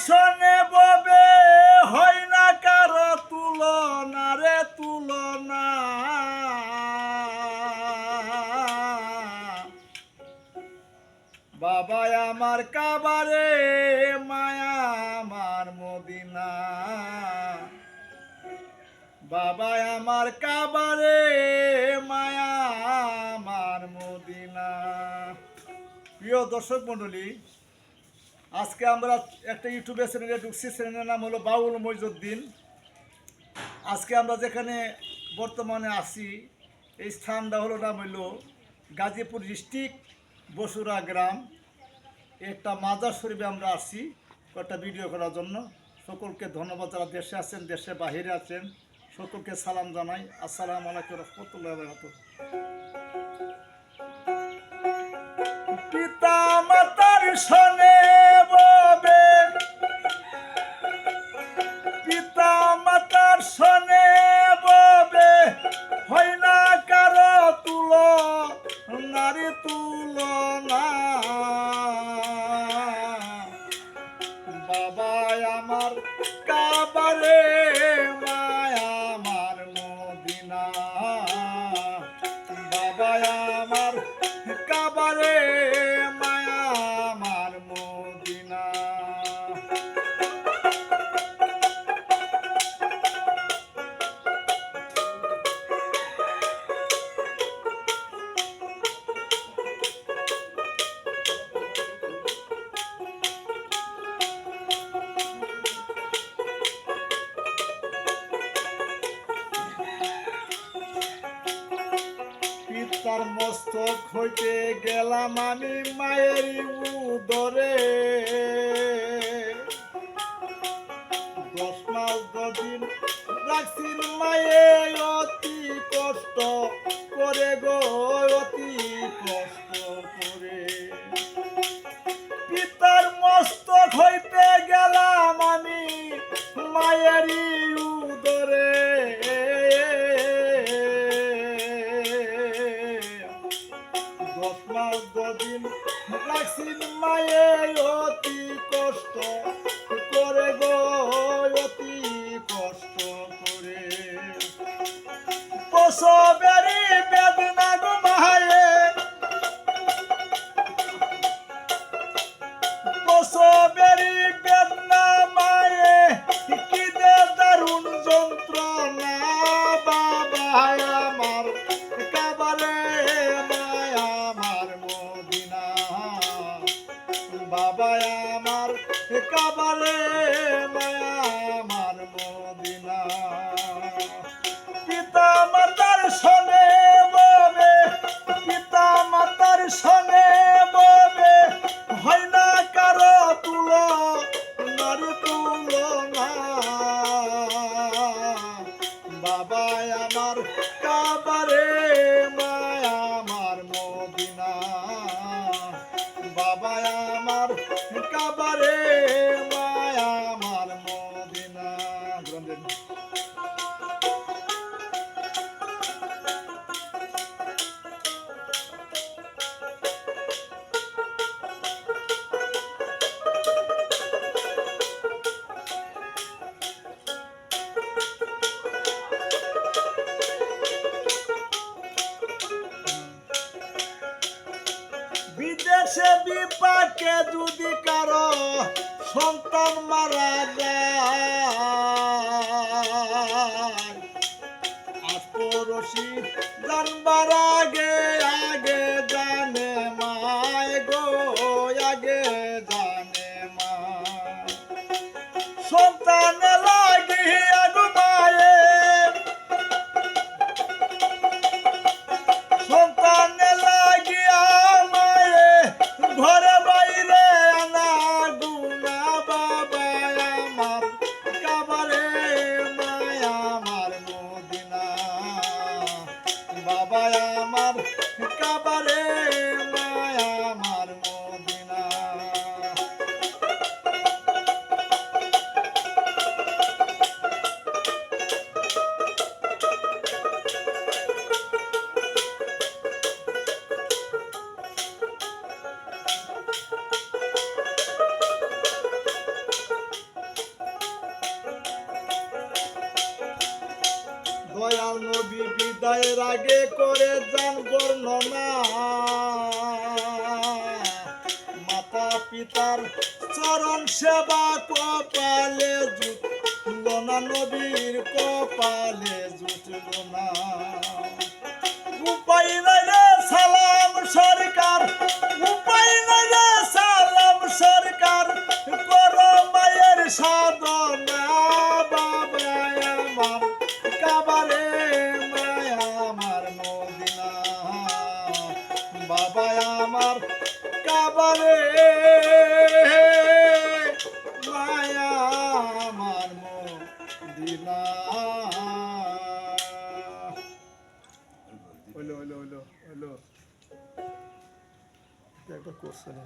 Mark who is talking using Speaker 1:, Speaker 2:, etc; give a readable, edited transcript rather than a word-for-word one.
Speaker 1: শোনে ববে হয় না কারো তুলনা রে তুলনা। বাবা আমার কাবারে মায়া আমার মদিনা। বাবা আমার কাবারে মায়া আমার মদিনা। প্রিয় দর্শক মণ্ডলী, আজকে আমরা একটা ইউটিউবে চ্যানেলে ঢুকছি। চ্যানেলের নাম হলো বাউল মইজউদ্দিন। আজকে আমরা যেখানে বর্তমানে আছি এই স্থানটা হলো নাম হলো গাজীপুর ডিস্ট্রিক্ট বসুরা গ্রাম। একটা মাজার শরীফে আমরা আসছি একটা ভিডিও করার জন্য। সকলকে ধন্যবাদ, যারা দেশে আছেন দেশে বাহিরে আছেন সকলকে সালাম জানাই। আসসালামু আলাইকুম রহমতুল্লাহি ওয়া বারাকাতুহু। পিতা মাতার শোনে ববে, পিতা মাতার শোনে ববে হয় না কারো তুলনা রে তুলনা। বাবা আমার কাবারে মায়া আমার মদিনা। বাবা আমার কাবারে মায়া আমার মদিনা। পিতার মস্তক হইতে গেলাম আমি মায়ের উদরে। 10 মাস 10 দিন রাখছি মায়ে অতি কষ্ট করে গো, অতি কষ্ট করে। পিতার মস্তক হইতে গেলাম আমি মায়েরই উদরে। 10 মাস 10 দিন রাখছি মায়ে অতি কষ্ট করে গো, অতি কষ্ট করে। প্রসবেরই বেদনা গো মায়ে, প্রসবেরই বেদনা মায়ে কি দে দারুণ যন্ত্রণা। বাবা আমার কাবারে মায়া আমার মদিনা। বাবা আমার কাবারে মায়া আমার মদিনা। পিতা মাতার শোনে ববে, পিতা মাতার শোনে ববে হয় না কারো তুলনা রে তুলনা। বাবা আমার কাবারে মায়া আমার মদিনা। বাবা আমার কাবারে মায়া আমার মদিনা। বিদেশে বিপাকে যদি কারো সন্তান মারা যায়, আশপড়শি জানবার আগে আগে জানে মায় গো, আগে জানে মা। সন্তান লাগিয়া গো মায়ে, সন্তান লাগিয়া মায়ে ঘরে বাইরে আনা গুনা। বাবা আমার কাবারে মায়া আমার মদিনা। বাবা আমার কাবারে মায়া আমার মদিনা। বিদায়ের আগে করে যান বর্ণনা মাতা পিতার চরণ সেবা কপালে জুটল না নবীর কপালে জুটল না উপায় নাই রে সালাম সরকার উপায় নাই রে সালাম সরকার করো মায়ের সাধনা বাবা আমার কাবারে মায়া আমার মদিনা বাবা আমার কাবারে মায়া আমার মদিনা হলো একটা কোশ্চেন